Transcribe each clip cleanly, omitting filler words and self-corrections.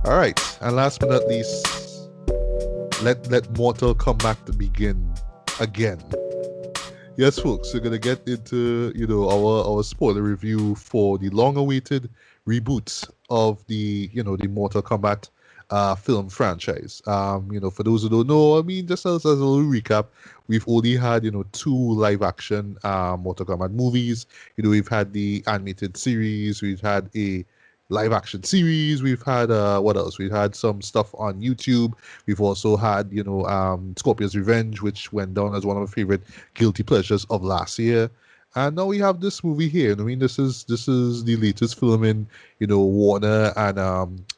All right, and last but not least, let Mortal Kombat to begin again. Yes, folks, we're gonna get into our spoiler review for the long-awaited reboot of the Mortal Kombat film franchise. For those who don't know, I mean, just as a little recap, we've only had two live-action Mortal Kombat movies. We've had the animated series, we've had a live action series. We've had what else? We've had some stuff on YouTube. We've also had Scorpion's Revenge, which went down as one of my favorite guilty pleasures of last year. And now we have this movie here. I mean, this is the latest film in Warner and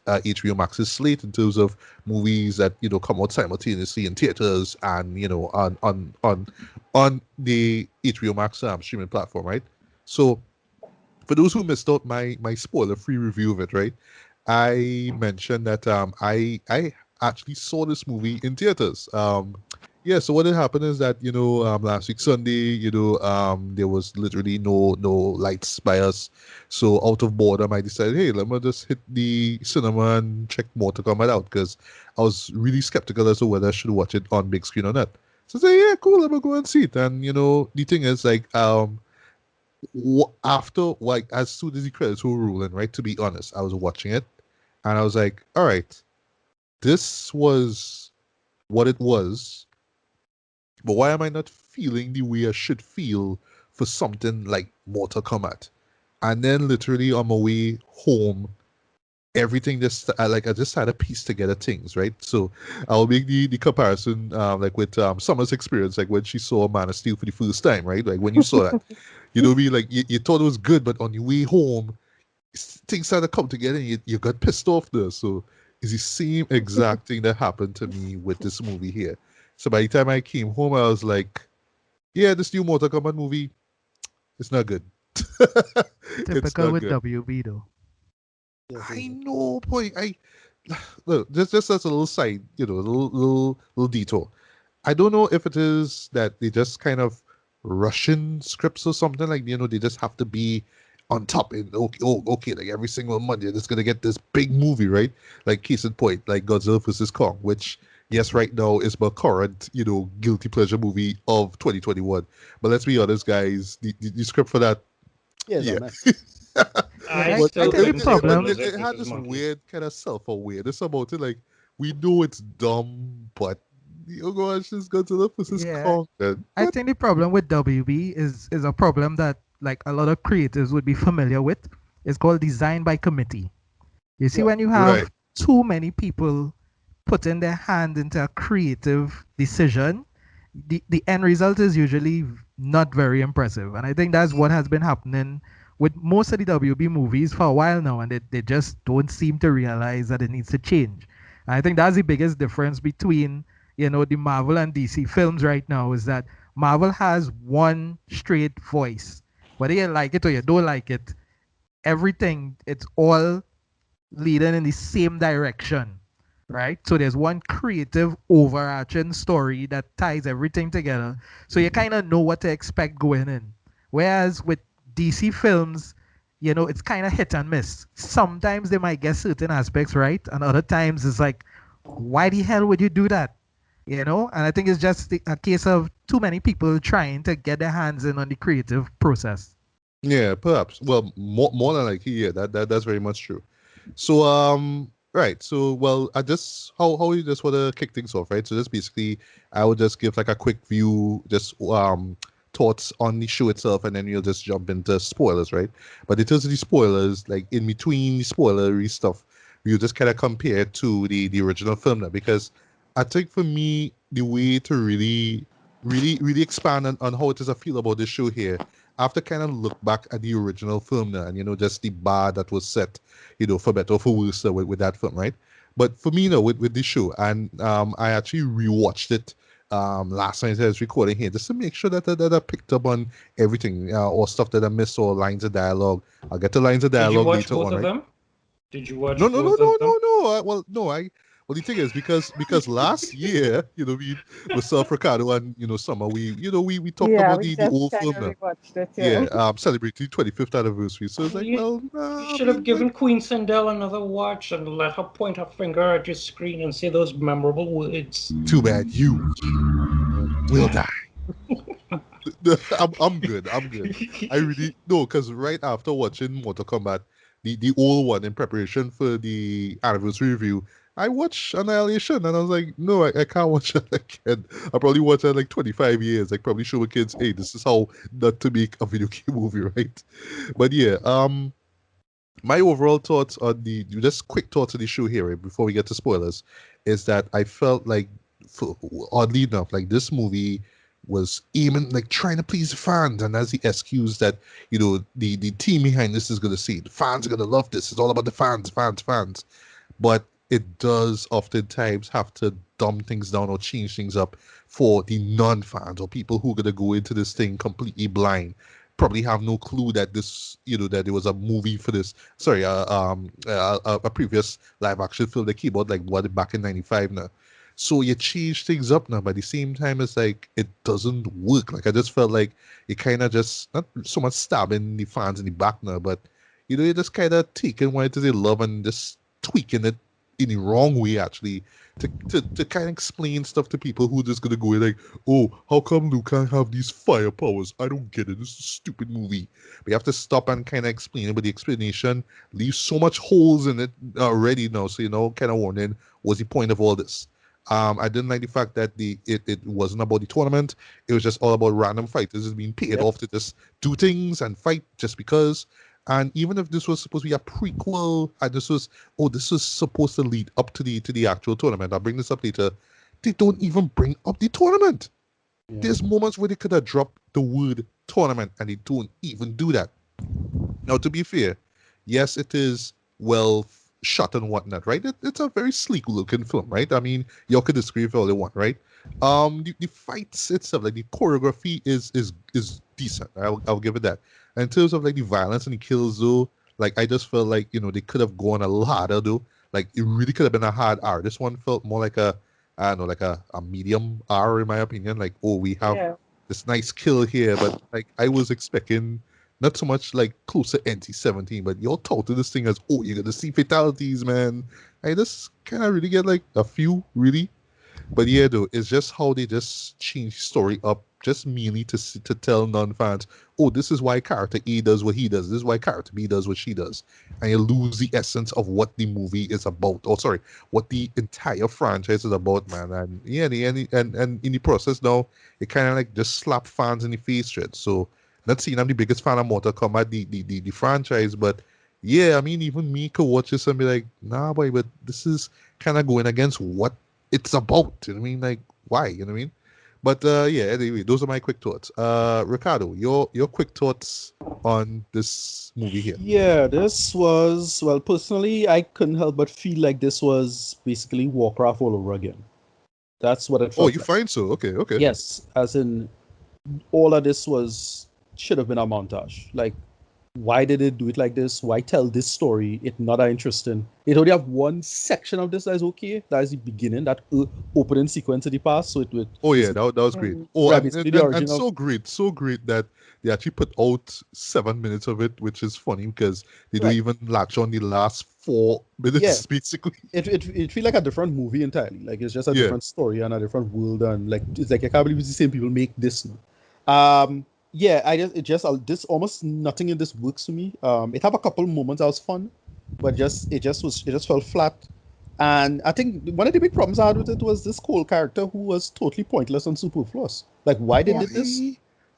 HBO Max's slate in terms of movies that come out simultaneously in theaters and on the HBO Max streaming platform, right? So for those who missed out my spoiler-free review of it, right? I mentioned that I actually saw this movie in theaters. So what had happened is that last week Sunday, there was literally no lights by us. So out of boredom, I decided, hey, let me just hit the cinema and check Mortal Kombat out because I was really skeptical as to whether I should watch it on big screen or not. So I said, yeah, cool, let me go and see it. And the thing is, like, after, like, as soon as the credits were rolling, right, to be honest, I was watching it and I was like, all right, this was what it was, but why am I not feeling the way I should feel for something like Mortal Kombat? And then literally on my way home, everything just I just had to piece together things, right? So I'll make the comparison like with Summer's experience, like when she saw Man of Steel for the first time, right? Like when you saw that, like you thought it was good, but on your way home, things started to come together and you got pissed off there. So it's the same exact thing that happened to me with this movie here. So by the time I came home, I was like, yeah, this new Mortal Kombat movie, it's not good. It's Typical not with good. WB though. I know, boy. Look, just as a little side, a little detour. I don't know if it is that they just kind of Russian scripts or something, like they just have to be on top. And okay, like every single Monday, they're just gonna get this big movie, right? Like case in point, like Godzilla vs Kong, which yes, right now is my current guilty pleasure movie of 2021. But let's be honest, guys, the script for that, Yeah, it's yeah. a mess. Yeah, I But I still think the couldn't see problem. Lizard it had versus this Monkey. weird kind of self-awareness about it. Like, we know it's dumb, but oh gosh, just go to the versus Yeah, Kong. Then. I What? think the problem with WB is a problem that like a lot of creators would be familiar with. It's called design by committee. You see, Yeah. when you Right. have too many people putting their hand into a creative decision, the end result is usually not very impressive. And I think that's what has been happening with most of the WB movies for a while now, and they just don't seem to realize that it needs to change. And I think that's the biggest difference between the Marvel and DC films right now is that Marvel has one straight voice. Whether you like it or you don't like it, everything it's all leading in the same direction, right? So there's one creative overarching story that ties everything together. So you kind of know what to expect going in. Whereas with DC films, it's kind of hit and miss. Sometimes they might get certain aspects right, and other times it's like, why the hell would you do that? And I think it's just a case of too many people trying to get their hands in on the creative process. Yeah, perhaps. Well, more than likely, yeah, that's very much true. So right. So well, I just how you just want to kick things off, right? So just basically, I would just give like a quick view, just thoughts on the show itself, and then you'll just jump into spoilers, right? But in terms of the spoilers, like in between the spoilery stuff, you just kind of compare it to the original film now, because I think for me, the way to really expand on how it is I feel about this show here, after kind of look back at the original film now, and just the bar that was set, for better or for worse with that film, right? But for me, with this show, and I actually rewatched it last night as I was recording here, just to make sure that I picked up on everything or stuff that I missed or lines of dialogue. I'll get to lines of Did you dialogue watch later both on, of right? them? Did you No, watch no, no, both no, of them? no, no. Well, no, Well, the thing is because last year, we myself, Ricardo, and Summer, we talked Yeah, about we the just old kind film of now. rewatched it. Yeah. Yeah, celebrating 25th anniversary. So it's like, You, well, you nah, I should have mean, like, given Queen Sindel another watch and let her point her finger at your screen and say those memorable words. too bad you will die. I'm good. I'm good. I really no, because right after watching Mortal Kombat, the old one in preparation for the anniversary review, I watched Annihilation and I was like, no, I can't watch that again. I probably watched that like 25 years. Like probably show my kids, hey, this is how not to make a video game movie, right? But yeah, my overall thoughts on the just quick thoughts on the show here before we get to spoilers is that I felt like oddly enough like this movie was aiming like trying to please the fans and as the excuse that the team behind this is going to see the fans are going to love this, it's all about the fans, but it does oftentimes have to dumb things down or change things up for the non-fans or people who are going to go into this thing completely blind, probably have no clue that this, that there was a movie for this. Sorry, a previous live action film that came out like what back in '95 now. So you change things up now, but at the same time, it's like it doesn't work. Like I just felt like it kind of just not so much stabbing the fans in the back now, but you just kind of taking what it is they love and just tweaking it in the wrong way actually to kind of explain stuff to people who are just gonna go in like, oh, how come Luke can't have these fire powers? I don't get it. This is a stupid movie. But you have to stop and kind of explain it, but the explanation leaves so much holes in it already now. So kind of wondering what's the point of all this. I didn't like the fact that it wasn't about the tournament. It was just all about random fighters just being paid off to just do things and fight just because. And even if this was supposed to be a prequel, and this was supposed to lead up to the actual tournament. I'll bring this up later. They don't even bring up the tournament. Yeah. There's moments where they could have dropped the word tournament, and they don't even do that. Now, to be fair, yes, it is well shot and whatnot, right? It's a very sleek looking film, right? I mean, y'all could disagree if all you want, right? The fights itself, like the choreography is decent. I'll give it that. And in terms of like the violence and the kills, though, like I just felt like they could have gone a lot harder, though. Like it really could have been a hard R. This one felt more like I don't know, like a medium R in my opinion. Like, oh, we have Yeah. this nice kill here, but like I was expecting not so much like closer NC-17, but you're told to this thing as, oh, you're gonna see fatalities, man. I just kind of really get like a few, really. But yeah, though, it's just how they just change story up, just mainly to tell non-fans, oh, this is why character A does what he does. This is why character B does what she does, and you lose the essence of what the movie is about. Oh, sorry, what the entire franchise is about, man. And yeah, and in the process now, it kind of like just slap fans in the face, shit. So, not saying I'm the biggest fan of Mortal Kombat, the franchise, but yeah, I mean, even me could watch this and be like, nah, boy, but this is kind of going against what it's about. You know what I mean? Like, why? You know what I mean? But yeah, anyway, those are my quick thoughts. Ricardo, your quick thoughts on this movie here. Yeah, this was, well, personally, I couldn't help but feel like this was basically Warcraft all over again. That's what it Oh, felt you like. find so? Okay, okay. Yes, as in all of this should have been a montage. Like, why did it do it like this? Why tell this story? It's not that interesting. It only have one section of this that is okay. That is the beginning, that opening sequence of the past. So it would. Oh yeah, that was great. Oh, Yeah, and, basically and, the and, origin and of. so great that they actually put out 7 minutes of it, which is funny because they don't Right. even latch on the last 4 minutes, Yeah. basically. It feel like a different movie entirely. Like it's just a Yeah. different story and a different world, and like it's like I can't believe it's the same people make this now. Yeah, this almost nothing in this works for me. It have a couple moments that was fun, but it just felt flat. And I think one of the big problems I had with it was this Cole character who was totally pointless and superfluous. Like why they did this?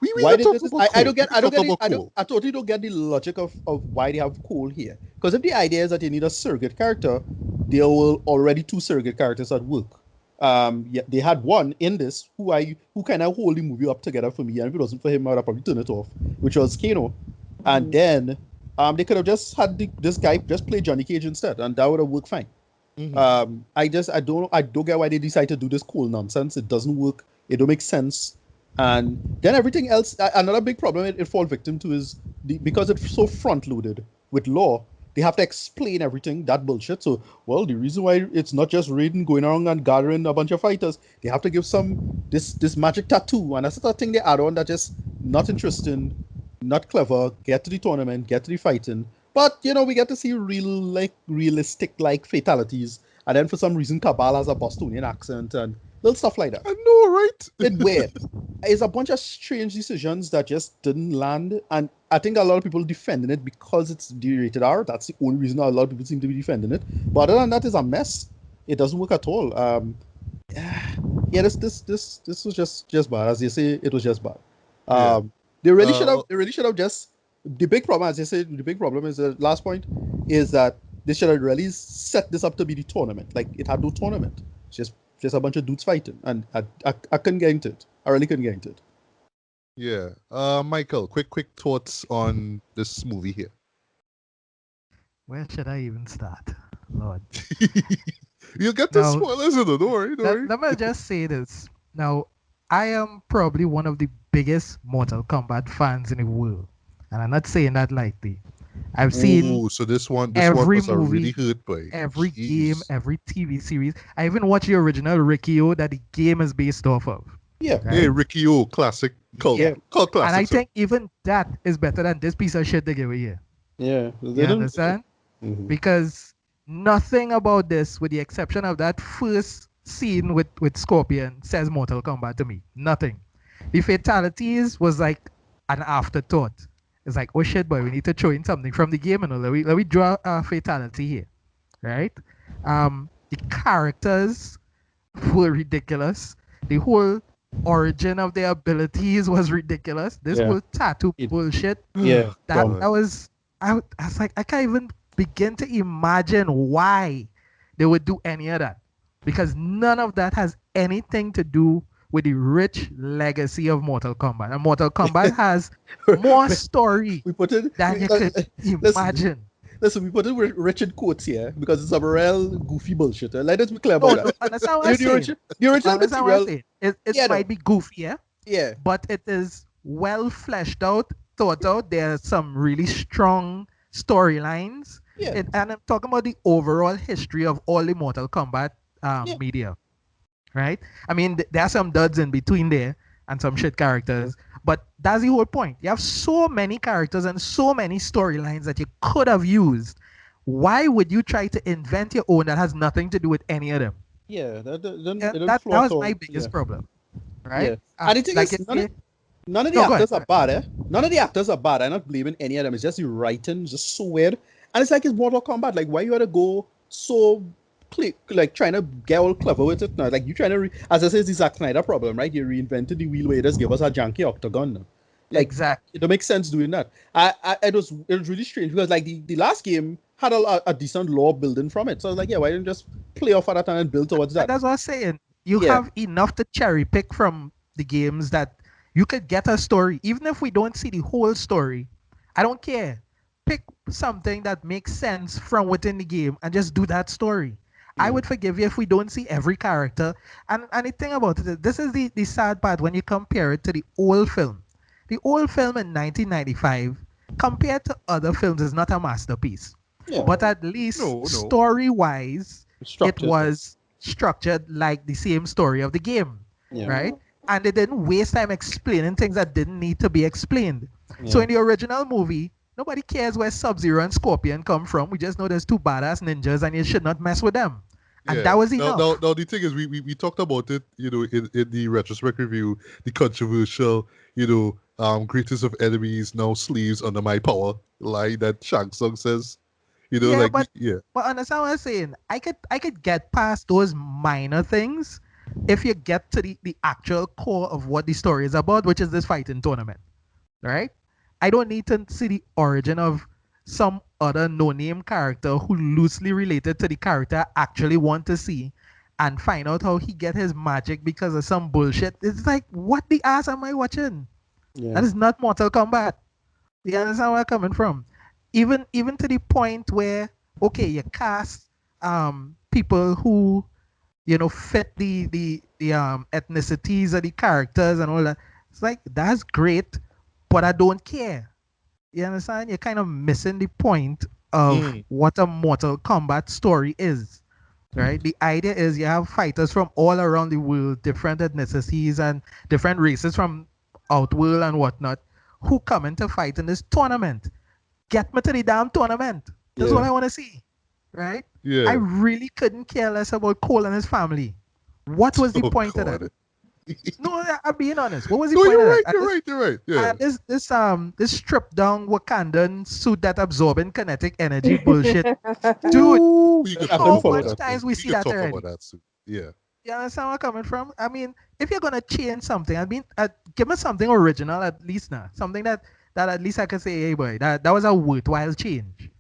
We Why can they talk did this? about I Cole. don't get We can talk about I Cole. totally don't get the logic of why they have Cole here. Because if the idea is that you need a surrogate character, there were already two surrogate characters at work. Yeah, they had one in this who kind of hold the movie up together for me, and if it wasn't for him, I would have probably turned it off, which was Kano. And then they could have just had this guy just play Johnny Cage instead, and that would have worked fine. Mhm. I don't get why they decide to do this cool nonsense. It doesn't work. It don't make sense. And then everything else, another big problem it fall victim to is because it's so front loaded with lore. they have to explain everything, that bullshit. So, well, the reason why it's not just Raiden going around and gathering a bunch of fighters, they have to give some this magic tattoo, and that's the sort of thing they add on that just not interesting, not clever. Get to the tournament, get to the fighting, but we get to see realistic fatalities, and then for some reason Cabal has a Bostonian accent and little stuff like that. I know, right? It's weird. It's a bunch of strange decisions that just didn't land, and I think a lot of people defending it because it's rated R. That's the only reason a lot of people seem to be defending it. But other than that, it's a mess. It doesn't work at all. Yeah, this was just bad. As you say, it was just bad. They really should have just. The big problem, as you say, the big problem is the last point is that they should have really set this up to be the tournament. Like, it had no tournament. It's just a bunch of dudes fighting, and I couldn't get into it. I really couldn't get into it. Yeah. Michael, quick thoughts on this movie here. Where should I even start? Lord. You'll get the Now, spoilers in the door. Don't worry. Let me just say this. Now, I am probably one of the biggest Mortal Kombat fans in the world. And I'm not saying that lightly. I've seen so this one every was a movie, really hurt by. every Jeez. game, every TV series. I even watched the original Ricky-O that the game is based off of. Yeah. Right? Hey, Ricky O, classic. Cult classic. And I think even that is better than this piece of shit they give away here. Yeah. You understand? Mhm. Because nothing about this, with the exception of that first scene with Scorpion, says Mortal Kombat to me. Nothing. The fatalities was like an afterthought. It's like, oh shit, boy, we need to throw in something from the game, and let me draw a fatality here, right? The characters were ridiculous. The whole origin of their abilities was ridiculous. This whole tattoo bullshit. Yeah. That was. I was like, I can't even begin to imagine why they would do any of that, because none of that has anything to do with the rich legacy of Mortal Kombat. And Mortal Kombat has more story We put it than you could imagine. Listen, we put it with Richard quotes here because it's a real goofy bullshit. Let us be clear about that. Understand what I'm saying? The original Understand what I'm material. saying? It Yeah, might be goofy, yeah? Yeah. But it is well fleshed out, thought out. There are some really strong storylines. Yeah. And I'm talking about the overall history of all the Mortal Kombat media. Right? I mean, there are some duds in between there and some shit characters. But that's the whole point. You have so many characters and so many storylines that you could have used. Why would you try to invent your own that has nothing to do with any of them? Yeah. That was my biggest problem. Right? Yeah. And the thing like is, none of the No, go actors ahead. are bad, eh? None of the actors are bad. I'm not blaming any of them. It's just the writing is just so weird. And it's like it's Mortal Kombat. Like, why you gotta go so like trying to get all clever with it now? Like, you trying to, as I say, it's the Zack Snyder problem, right? You reinvented the wheel where you just give us a janky octagon now. Like, Exactly. it don't make sense doing that. It was really strange because like the last game had a decent lore building from it. So I was like, yeah, why didn't you just play off of that and build towards that? And that's what I'm saying. You Yeah. have enough to cherry pick from the games that you could get a story. Even if we don't see the whole story, I don't care. Pick something that makes sense from within the game and just do that story. I would forgive you if we don't see every character. And the thing about it, this is the sad part when you compare it to the old film. The old film in 1995, compared to other films, is not a masterpiece. Yeah. But at least No. story-wise, Structured. it was structured like the same story of the game, Yeah. right? And they didn't waste time explaining things that didn't need to be explained. So in the original movie, nobody cares where Sub-Zero and Scorpion come from. We just know there's two badass ninjas and you should not mess with them. And that was enough. Now, the thing is, we talked about it, in the retrospect review, the controversial, greatest of enemies, now sleeves under my power line that Shang Tsung says. But understand what I'm saying? I could get past those minor things if you get to the actual core of what the story is about, which is this fighting tournament. Right? I don't need to see the origin of some other no-name character who loosely related to the character I actually want to see and find out how he get his magic because of some bullshit. It's like, what the ass am I watching? Yeah. That is not Mortal Kombat. You understand where I'm coming from? Even to the point where, okay, you cast people who, fit the ethnicities of the characters and all that. It's like, that's great, but I don't care. You understand? You're kind of missing the point of what a Mortal Kombat story is. Right? The idea is you have fighters from all around the world, different ethnicities and different races from outworld and whatnot, who come in to fight in this tournament. Get me to the damn tournament. That's Yeah. all I want to see. Right? Yeah. I really couldn't care less about Cole and his family. What was the Oh, point of that? God. No, I'm being honest. What was the No, point of you're that? right. You're right. You're right. Yeah. This stripped down Wakandan suit that absorbing kinetic energy bullshit. Dude, Ooh, you could I talk couldn't how follow about much that. that. times Thing. we You see could that talk already? about that suit. Yeah. You understand where I'm coming from? I mean, if you're gonna change something, I mean, give me something original at least now. Something that at least I can say, hey boy, that was a worthwhile change.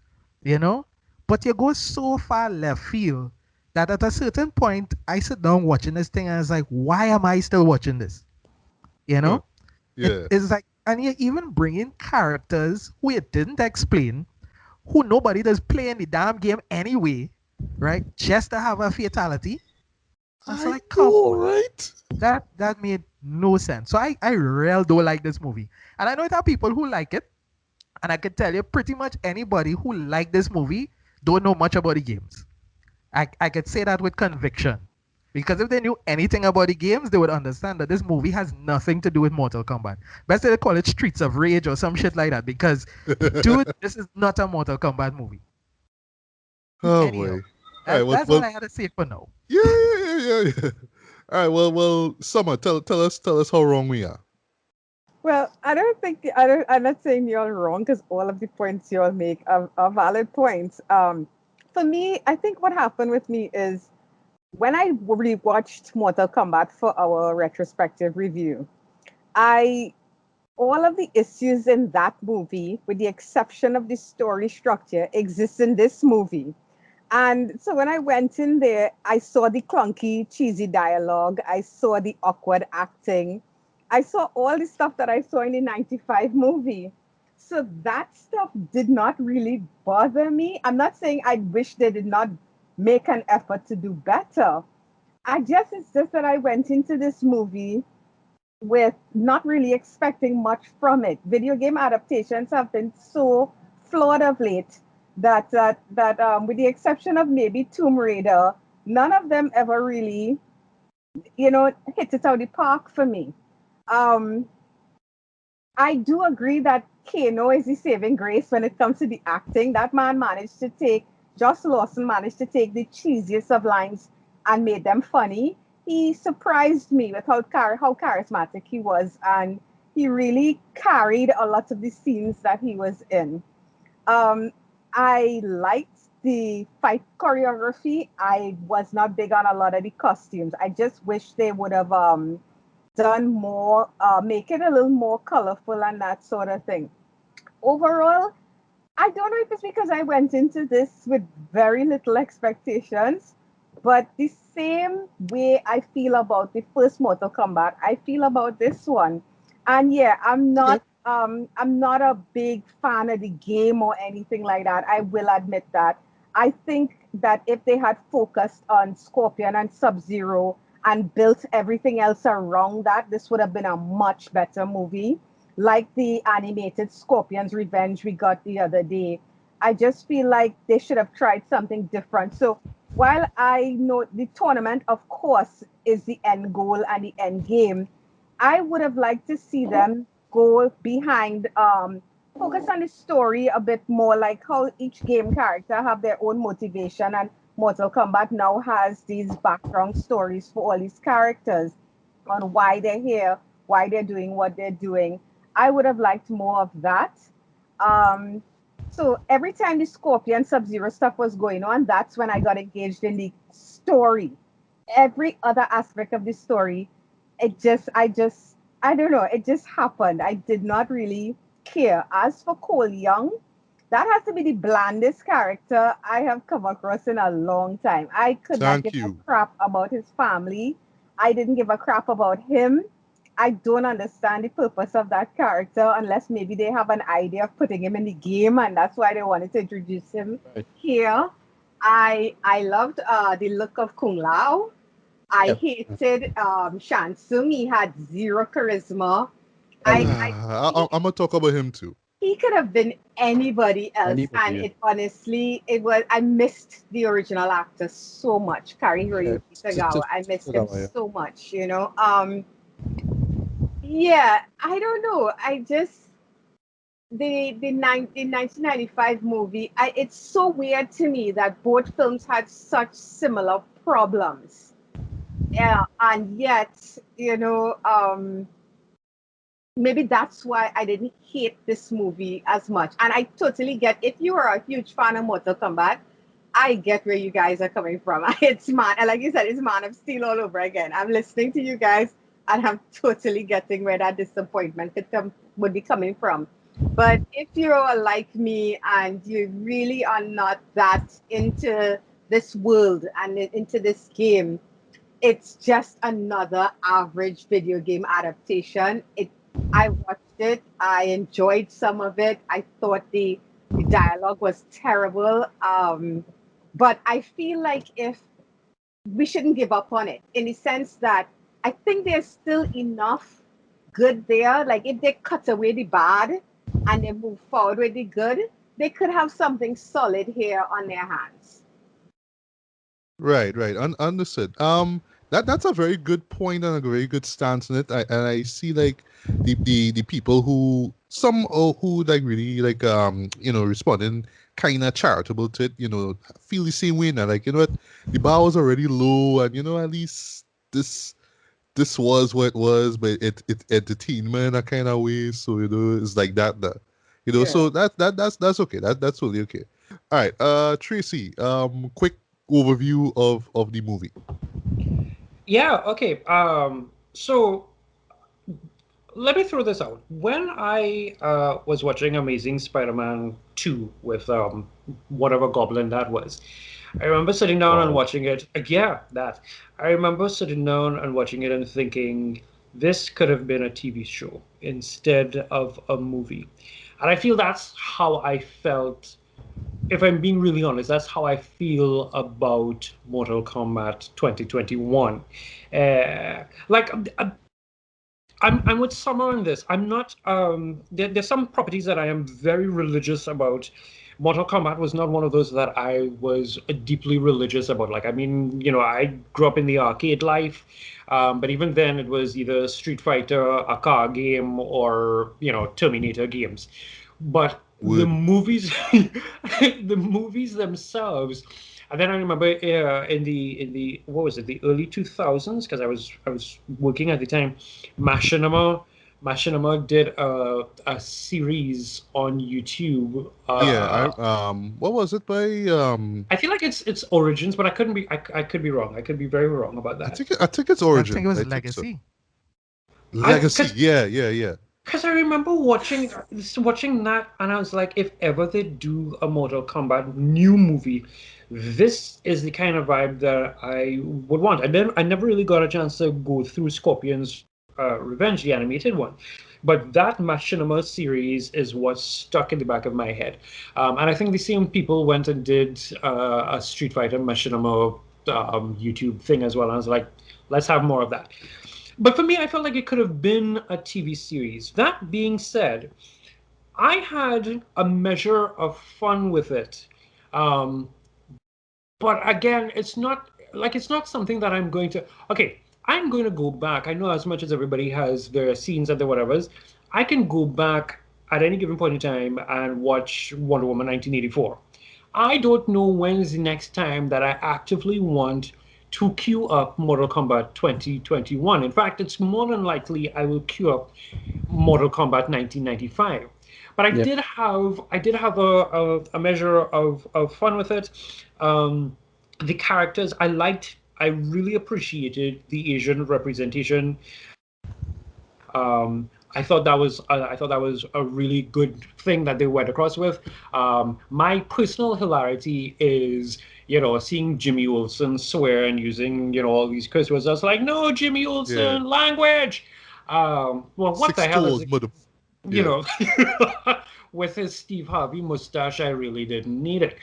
You know? But you go so far left field that at a certain point I sit down watching this thing and it's like, why am I still watching this? You know? Yeah. It's like, and you even bring in characters who you didn't explain, who nobody does play in the damn game anyway, right? Just to have a fatality. And so I like, come know, on. right? That made no sense. So I really don't like this movie. And I know there are people who like it. And I can tell you pretty much anybody who like this movie don't know much about the games. I could say that with conviction. Because if they knew anything about the games, they would understand that this movie has nothing to do with Mortal Kombat. Best they call it Streets of Rage or some shit like that. Because, dude, this is not a Mortal Kombat movie. Oh Anyhow, boy. All right. that's all I had to say for now. Yeah. All right. Well. Summer, tell us how wrong we are. Well, I don't think I don't. I'm not saying you're wrong because all of the points you all make are valid points. For me, I think what happened with me is when I rewatched Mortal Kombat for our retrospective review, I all of the issues in that movie, with the exception of the story structure, exists in this movie. And so when I went in there, I saw the clunky, cheesy dialogue. I saw the awkward acting. I saw all the stuff that I saw in the 95 movie. So that stuff did not really bother me. I'm not saying I wish they did not make an effort to do better. It's just that I went into this movie with not really expecting much from it. Video game adaptations have been so flawed of late that with the exception of maybe Tomb Raider, none of them ever really, hit it out of the park for me. Um, I do agree that Kano is the saving grace when it comes to the acting. That man managed to take, Josh Lawson managed to take the cheesiest of lines and made them funny. He surprised me with how charismatic he was, and he really carried a lot of the scenes that he was in. Um, I liked the fight choreography. I was not big on a lot of the costumes. I just wish they would have done more, make it a little more colorful and that sort of thing. Overall, I don't know if it's because I went into this with very little expectations, but the same way I feel about the first Mortal Kombat, I feel about this one. And yeah, Okay. I'm not a big fan of the game or anything like that. I will admit that. I think that if they had focused on Scorpion and Sub-Zero and built everything else around that, this would have been a much better movie. Like the animated Scorpion's Revenge we got the other day. I just feel like they should have tried something different. So while I know the tournament, of course, is the end goal and the end game, I would have liked to see them go behind, focus on the story a bit more, like how each game character have their own motivation, and Mortal Kombat now has these background stories for all these characters on why they're here, why they're doing what they're doing. I would have liked more of that. Um, so every time the Scorpion Sub-Zero stuff was going on, that's when I got engaged in the story. Every other aspect of the story, I don't know, it just happened. I did not really care. As for Cole Young, that has to be the blandest character I have come across in a long time. I could not Thank give a you. crap about his family. I didn't give a crap about him. I don't understand the purpose of that character unless maybe they have an idea of putting him in the game and that's why they wanted to introduce him Right. here. I loved the look of Kung Lao. I Yeah. hated Shansung. He had zero charisma. I I'm gonna talk about him too. he could have been anybody else. Anybody, And yeah. it honestly, I missed the original actor so much, Kari Tagawa. I missed him Tagawa, yeah. so much, you know. Yeah, I don't know. I just the 1995 movie. It's so weird to me that both films had such similar problems. Yeah, and yet, you know, maybe that's why I didn't hate this movie as much. And I totally get, if you are a huge fan of Mortal Kombat, I get where you guys are coming from. It's Man, and like you said, it's Man of Steel all over again. I'm listening to you guys, and I'm totally getting where that disappointment would be coming from. But if you're like me and you really are not that into this world and into this game, it's just another average video game adaptation. I watched it. I enjoyed some of it. I thought the dialogue was terrible. But I feel like if we shouldn't give up on it in the sense that I think there's still enough good there. Like if they cut away the bad and they move forward with the good, they could have something solid here on their hands. Right, right. Understood. That's a very good point and a very good stance on it. I see like the people who who like really like responding kind of charitable to it. You know, feel the same way now. Like, you know what, the bar was already low, and you know, at least this was what it was, but it entertained me in a kind of way. So you know, it's like that. You know, Yeah. so that's okay. That's totally okay. All right, Tracy. Quick overview of the movie. Yeah, okay. So let me throw this out. When I was watching Amazing Spider-Man 2 with whatever goblin that was, I remember sitting down and Wow. watching it. Yeah, that. I remember sitting down and watching it and thinking, this could have been a TV show instead of a movie. And I feel that's how I felt. If I'm being really honest, that's how I feel about Mortal Kombat 2021. Like, I'm with Summer on this. I'm not. There's some properties that I am very religious about. Mortal Kombat was not one of those that I was deeply religious about. Like, I mean, you know, I grew up in the arcade life, but even then, it was either Street Fighter, a car game, or you know, Terminator games. But the Would. movies, the movies themselves. And then I remember in the what was it, the early 2000s, because I was working at the time. Machinima did a series on YouTube. Yeah, what was it by I feel like it's Origins, but I could be wrong. I could be very wrong about I that. think it's I Origin. think it was I think so. Legacy. Legacy. Cause, Yeah. Because I remember watching that, and I was like, if ever they do a Mortal Kombat new movie, this is the kind of vibe that I would want. And then I never really got a chance to go through Scorpion's Revenge, the animated one. But that Machinima series is what's stuck in the back of my head. And I think the same people went and did a Street Fighter Machinima YouTube thing as well. And I was like, let's have more of that. But for me, I felt like it could have been a TV series. That being said, I had a measure of fun with it. Um, but again, it's not something that I'm going to. Okay, I'm going to go back. I know as much as everybody has their scenes and their whatevers, I can go back at any given point in time and watch Wonder Woman 1984. I don't know when's the next time that I actively want to queue up Mortal Kombat 2021. In fact, it's more than likely I will queue up Mortal Kombat 1995. But I did have a measure of fun with it. The characters I liked. I really appreciated the Asian representation. I thought that was a really good thing that they went across with. My personal hilarity is, you know, seeing Jimmy Olsen swear and using, you know, all these curse words. I was like, no, Jimmy Olsen, Yeah. language. Well, what Six the hell is toes, it? mother. You Yeah. know, with his Steve Harvey mustache, I really didn't need it.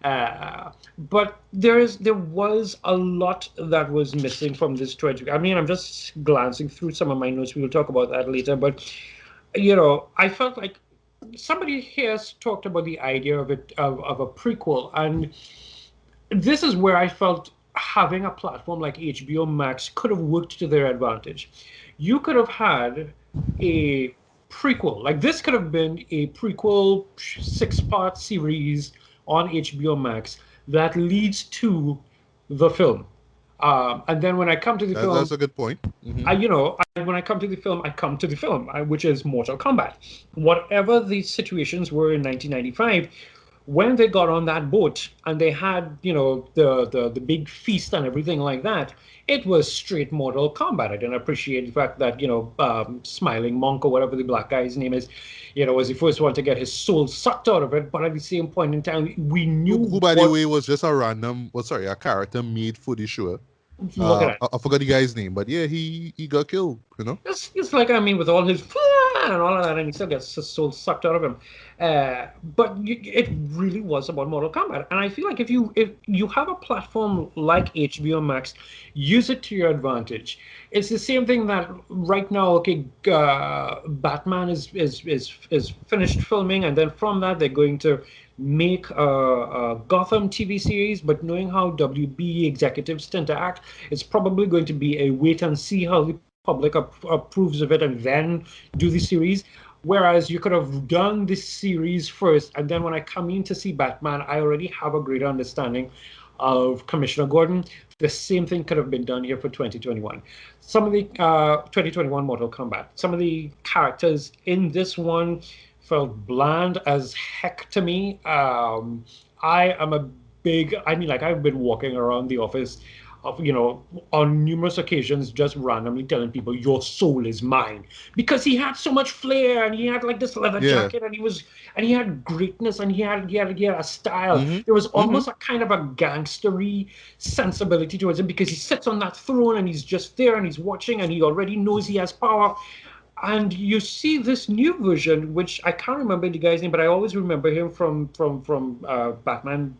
But there was a lot that was missing from this 20. I mean, I'm just glancing through some of my notes. We will talk about that later. But you know, I felt like somebody here has talked about the idea of a prequel, and this is where I felt having a platform like HBO Max could have worked to their advantage. You could have had a prequel, like this could have been a prequel 6-part series on HBO Max that leads to the film. And then when I come to the film, That's a good point. when I come to the film, I come to the film, which is Mortal Kombat. Whatever the situations were in 1995, when they got on that boat and they had, the big feast and everything like that, it was straight Mortal Kombat. I didn't appreciate the fact that, Smiling Monk or whatever the black guy's name is, was the first one to get his soul sucked out of it. But at the same point in time, we knew Who by the way, was just a character made for the show. Look at I forgot the guy's name, but yeah, he got killed, It's like, with all his and all of that, and he still gets his soul sucked out of him. But it really was about Mortal Kombat, and I feel like if you have a platform like HBO Max, use it to your advantage. It's the same thing that right now, okay, Batman is finished filming, and then from that they're going to make a Gotham TV series, but knowing how WB executives tend to act, it's probably going to be a wait and see how the public approves of it and then do the series. Whereas you could have done this series first, and then when I come in to see Batman, I already have a greater understanding of Commissioner Gordon. The same thing could have been done here for 2021. Some of the 2021 Mortal Kombat, some of the characters in this one felt bland as heck to me. I am a I've been walking around the office on numerous occasions, just randomly telling people, your soul is mine. Because he had so much flair, and he had like this leather jacket, and he had greatness, and he had a style. There was almost a kind of a gangstery sensibility towards him, because he sits on that throne, and he's just there, and he's watching, and he already knows he has power. And you see this new version, which I can't remember the guy's name, but I always remember him from Batman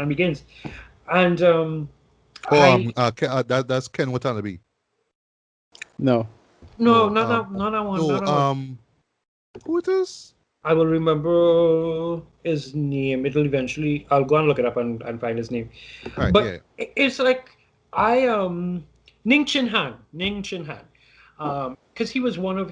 Begins. And that's Ken Watanabe. No. No, not that one. No, Not that one. who it is? I will remember his name. I'll go and look it up and find his name. Right, But yeah. it's like Ning Chin Han. Because he was one of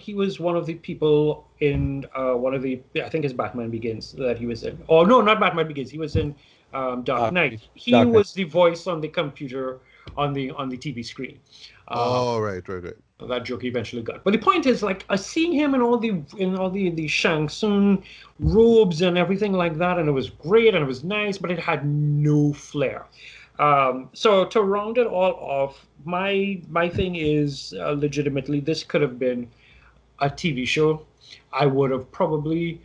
the people in one of the, I think it's Batman Begins that he was in. Oh no, not Batman Begins. He was in Dark Knight. He Dark Knight. was the voice on the computer on the TV screen. Right. That joke eventually got. But the point is, like, I seen him in all the Shang Tsung robes and everything like that, and it was great and it was nice, but it had no flair. So to round it all off, my thing is legitimately this could have been a TV show. I would have probably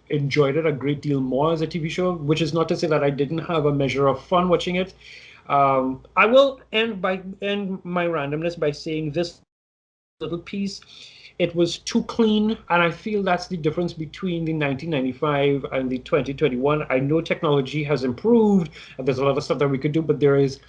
enjoyed it a great deal more as a TV show, which is not to say that I didn't have a measure of fun watching it. I will end my randomness by saying this little piece. It was too clean, and I feel that's the difference between the 1995 and the 2021. I know technology has improved, and there's a lot of stuff that we could do, but there's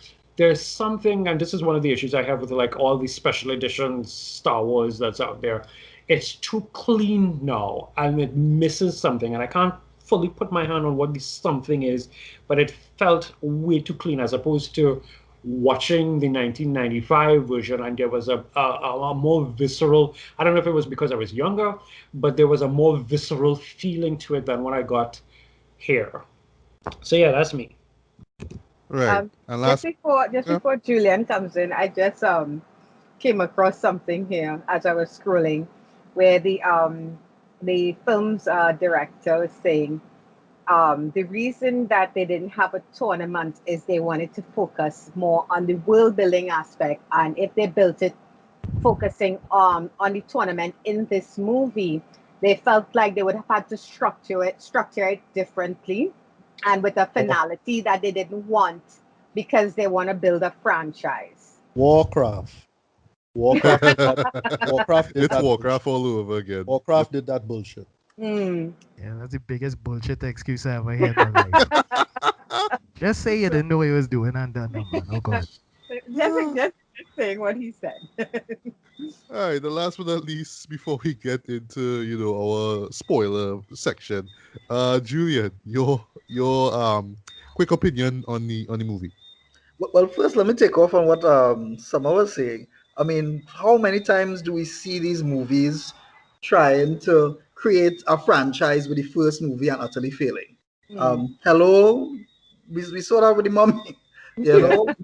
something, and this is one of the issues I have with like all these special editions Star Wars that's out there. It's too clean now, and it misses something, and I can't fully put my hand on what the something is, but it felt way too clean as opposed to watching the 1995 version, and there was a more visceral, I don't know if it was because I was younger, but there was a more visceral feeling to it than what I got here. So yeah, that's me. Right. And last, before Julian comes in, I just came across something here as I was scrolling, where the film's director was saying the reason that they didn't have a tournament is they wanted to focus more on the world building aspect, and if they built it focusing on the tournament in this movie, they felt like they would have had to structure it differently and with a finality that they didn't want because they want to build a franchise. Warcraft it's Warcraft all over again. Warcraft did that bullshit. Yeah, that's the biggest bullshit excuse I ever heard in my life. Just say you didn't know what he was doing and done, man. Oh God. Just saying what he said. All right, the last but not least, before we get into our spoiler section, Julian, your quick opinion on the movie. Well, first, let me take off on what Summer was saying. I mean, how many times do we see these movies trying to create a franchise with the first movie and utterly failing? Hello, we saw that with the Mummy. You Yeah. know,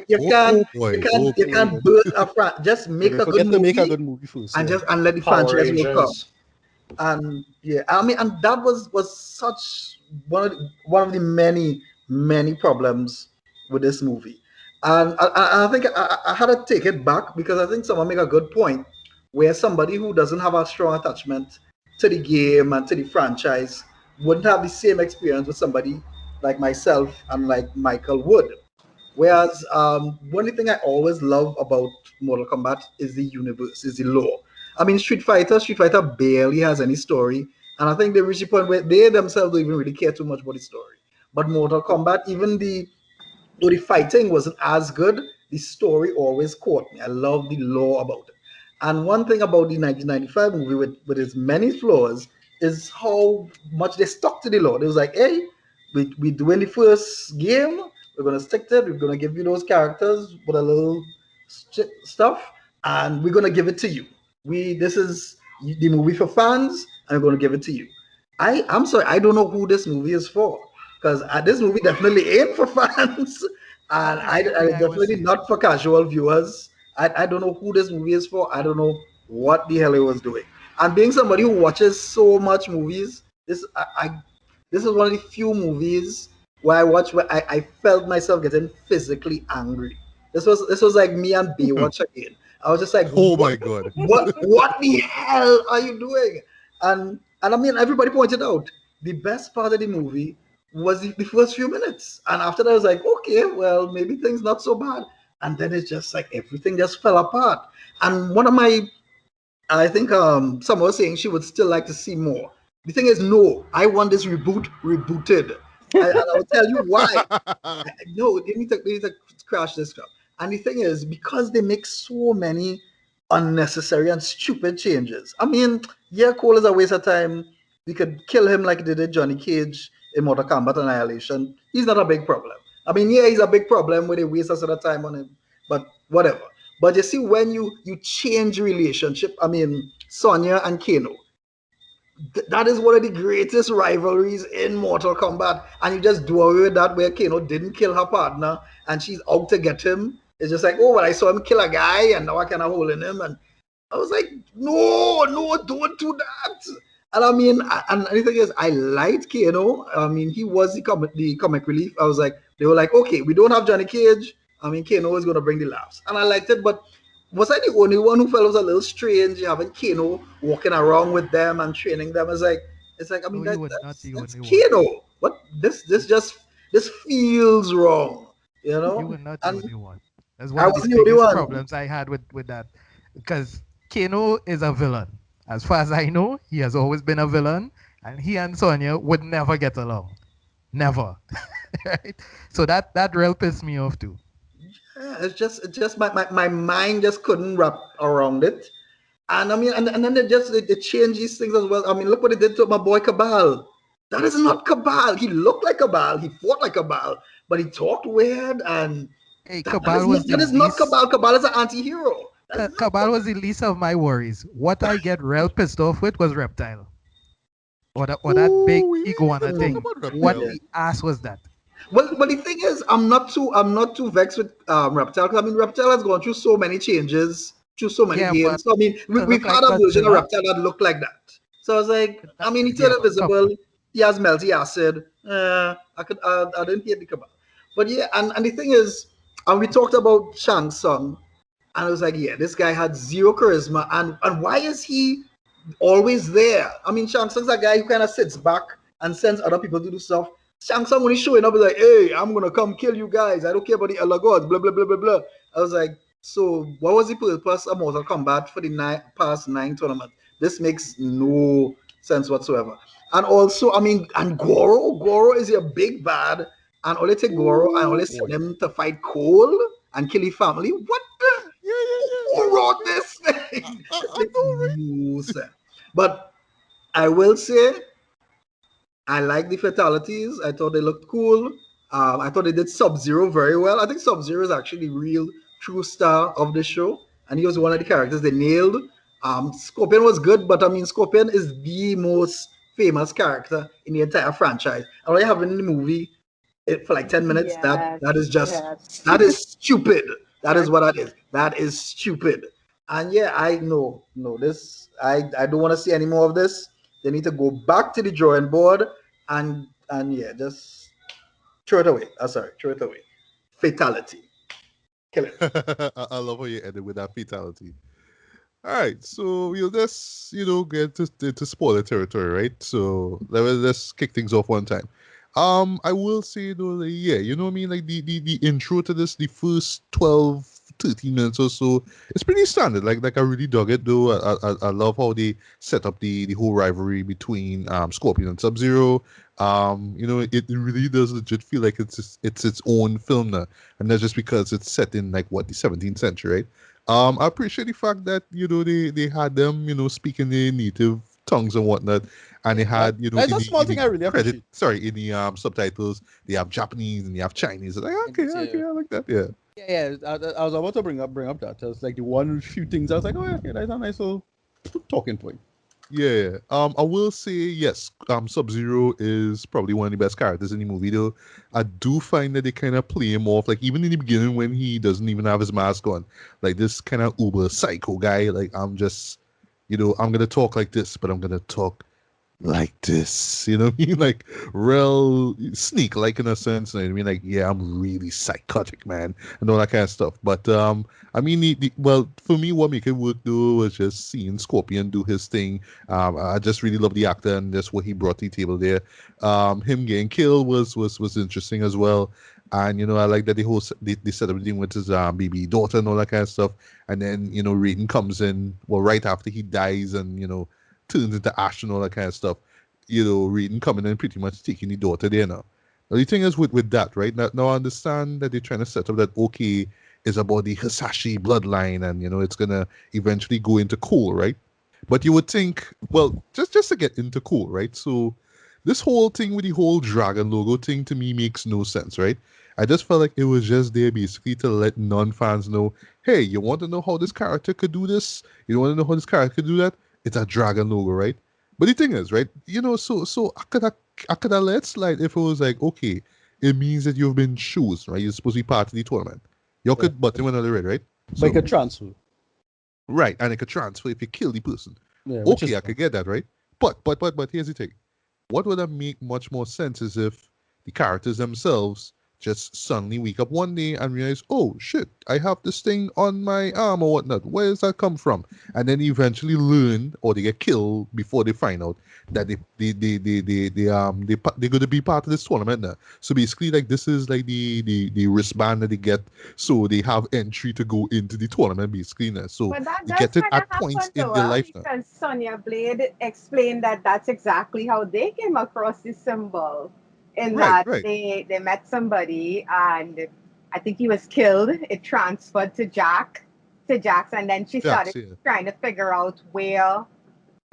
you Oh can't boy, you oh can't you boy. can't birth a just Yeah, make they a good forget to make a movie good movie first. and Yeah. just and let the Power franchise will come. Rangers. And yeah, I mean, and that was such one of the many problems with this movie. And I think I had to take it back because I think someone make a good point where somebody who doesn't have a strong attachment to the game and to the franchise wouldn't have the same experience with somebody like myself and like Michael would. Whereas one thing I always love about Mortal Kombat is the universe, is the lore. I mean, Street Fighter barely has any story, and I think they reach a point where they themselves don't even really care too much about the story. But Mortal Kombat, even though the fighting wasn't as good, the story always caught me. I love the lore about it. And one thing about the 1995 movie with its many flaws is how much they stuck to the lore. It was like, hey, we doing the first game, we're gonna stick to it, we're gonna give you those characters with a little stuff, and we're gonna give it to you. This is the movie for fans, and we're gonna give it to you. I'm sorry, I don't know who this movie is for because this movie definitely ain't for fans, and That's the same I thing I was definitely saying. not for casual viewers. I don't know who this movie is for. I don't know what the hell it was doing. And being somebody who watches so much movies, this is one of the few movies where I watched where I felt myself getting physically angry. This was like me and Baywatch again. I was just like, Oh my god. what the hell are you doing? And I mean, everybody pointed out the best part of the movie was the first few minutes, and after that, I was like, okay, well, maybe things not so bad. And then it's just like everything just fell apart. And one of my I think someone was saying she would still like to see more. The thing is, no, I want this rebooted. And I will tell you why. No, they need to crash this stuff. And the thing is, because they make so many unnecessary and stupid changes. I mean, yeah, Cole is a waste of time. We could kill him like they did Johnny Cage in Mortal Kombat Annihilation. He's not a big problem. I mean, yeah, he's a big problem when they waste a lot of time on him, but whatever. But you see, when you change relationship, I mean, Sonya and Kano, that is one of the greatest rivalries in Mortal Kombat, and you just do away with that where Kano didn't kill her partner and she's out to get him. It's just like, oh, well, I saw him kill a guy and now I kind of holding him, and I was like, no, don't do that. And I mean, and the thing is, I liked Kano. I mean, he was the comic relief. I was like, they were like, okay, we don't have Johnny Cage. I mean, Kano is going to bring the laughs. And I liked it, but was I the only one who felt it was a little strange having Kano walking around with them and training them? It's like I mean No, you were not the that's only one. Kano. What this feels wrong, you You know? were not the And only one. That's I one of the wasn't the only biggest one. problems I had with that. Because Kano is a villain. As far as I know, he has always been a villain, and he and Sonya would never get along. Never. Right? So that real pissed me off too. Yeah, it's just my mind just couldn't wrap around it. And I mean, and then they change these things as well. I mean, look what they did to my boy Cabal. That is not Cabal. He looked like Cabal. He fought like Cabal, but he talked weird, and Hey, that Cabal was the that is not least Cabal. Cabal is an anti-hero. That's not Cabal was the least of my worries. What I get real pissed off with was Reptile. Or that big Oh, we ain't iguana even talk thing. about What Reptile. yeah. the ass was that? Well, but the thing is, I'm not too vexed with Reptile because I mean Reptile has gone through so many changes, through so many Yeah, but games. So I mean, to we've look had like a version of Godzilla, Reptile that looked like that. So I was like, I mean, he turned yeah, but come invisible. on. He has melty acid. I didn't hate the Cabal, but yeah, and the thing is, and we talked about Shang Tsung, and I was like, yeah, this guy had zero charisma, and why is he always there? I mean, Shang Tsung's a guy who kind of sits back and sends other people to do stuff. Shang Tsung when he's showing up is like, hey, I'm gonna come kill you guys. I don't care about the other gods, blah blah blah blah blah. I was like, so what was the purpose of Mortal Kombat for the past 9 tournament? This makes no sense whatsoever. And also, I mean, and Goro is a big bad, and only take Goro and Oh only boy. send him to fight Cole and kill his family. What the? Yeah, yeah, yeah, Who yeah, wrote yeah. this? I know, right? No sense. But I will say I like the fatalities. I thought they looked cool. I thought they did Sub Zero very well. I think Sub Zero is actually the real true star of the show, and he was one of the characters they nailed. Scorpion was good, but I mean, Scorpion is the most famous character in the entire franchise. And what you have in the movie for like 10 minutes, Yes, that is just yes. that is stupid. That is what that is. That is stupid. And yeah, I know, no, this I don't want to see any more of this. They need to go back to the drawing board and yeah, just throw it away. Sorry, throw it away. Fatality. Kill it. I love how you ended with that fatality. All right, so we'll just get into spoiler territory, right? So let's kick things off one time. I will say though, like, yeah, you know what I mean, like the intro to this, the first 12, 13 minutes or so, it's pretty standard. Like I really dug it though. I love how they set up the whole rivalry between Scorpion and Sub Zero. It really does legit feel like it's its own film now, and that's just because it's set in like what, the 17th century, right? I appreciate the fact that they had them speaking their native tongues and whatnot, and they had That's a small in thing the I really credit, appreciate. sorry, in the subtitles they have Japanese and they have Chinese. Like okay, Yeah. I like that. Yeah. Yeah, I was about to bring up that. That's like the one few things I was like, oh yeah, okay, that's a nice little talking point. Yeah. I will say yes. Sub Zero is probably one of the best characters in the movie, though. I do find that they kind of play him off, like even in the beginning when he doesn't even have his mask on, like this kind of uber psycho guy. Like I'm just, I'm gonna talk like this, but I'm gonna talk like this. You know what I mean? Like real sneak, like in a sense. You know what I mean? Like yeah, I'm really psychotic, man, and all that kind of stuff. But I mean, well, for me, what made it work though was just seeing Scorpion do his thing. I just really love the actor and that's what he brought to the table there. Him getting killed was interesting as well. And I like that they set up the thing with his baby daughter and all that kind of stuff. And then Raiden comes in right after he dies and turns into ash and all that kind of stuff. Raiden coming in pretty much taking the daughter there now. Now the thing is with that, right? Now I understand that they're trying to set up that okay, is about the Hisashi bloodline, and it's gonna eventually go into Cool, right? But you would think, well, just to get into Cool, right? So this whole thing with the whole dragon logo thing to me makes no sense, right? I just felt like it was just there basically to let non-fans know, hey, you want to know how this character could do this? You want to know how this character could do that? It's a dragon logo, right? But the thing is, right? So I could have let slide if it was like, okay, it means that you've been chosen, right? You're supposed to be part of the tournament. You could button another red, right? But it could transfer. Right, and it could transfer if you kill the person. Yeah, which Okay, is I could get that, right? But here's the thing. What would have make much more sense is if the characters themselves just suddenly wake up one day and realize, oh shit, I have this thing on my arm or whatnot. Where does that come from? And then eventually learn, or they get killed before they find out that they're going to be part of this tournament now. So basically, like this is like the wristband that they get, so they have entry to go into the tournament basically now. So But that they does get it kind of at points happen in though, their life now. because Sonya Blade explained that that's exactly how they came across this symbol. In Right, that right. they met somebody and I think he was killed. It transferred to Jax, and then she Jax, started yeah. trying to figure out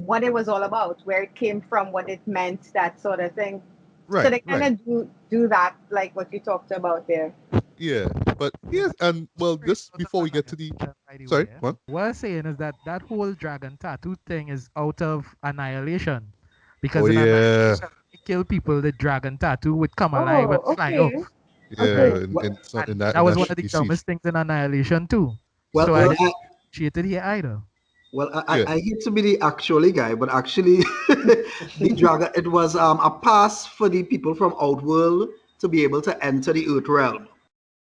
what it was all about, where it came from, what it meant, that sort of thing. So they Right, kind right. of do that, like what you talked about there. Yeah, but yes, and well, Great this out of before we get to the Annihilation, by the sorry, way. what? What I'm saying is that that whole dragon tattoo thing is out of Annihilation. Oh Because in yeah, Annihilation, they kill people, the dragon tattoo would come alive Oh, and fly okay. off. yeah, Okay. Right? Well, And in that that was one of the shitty dumbest siege. things in Annihilation too. well, So I well, didn't appreciate it here either. Yeah, I hate to be the actually guy, but actually, the dragon, it was a pass for the people from Outworld to be able to enter the Earth realm.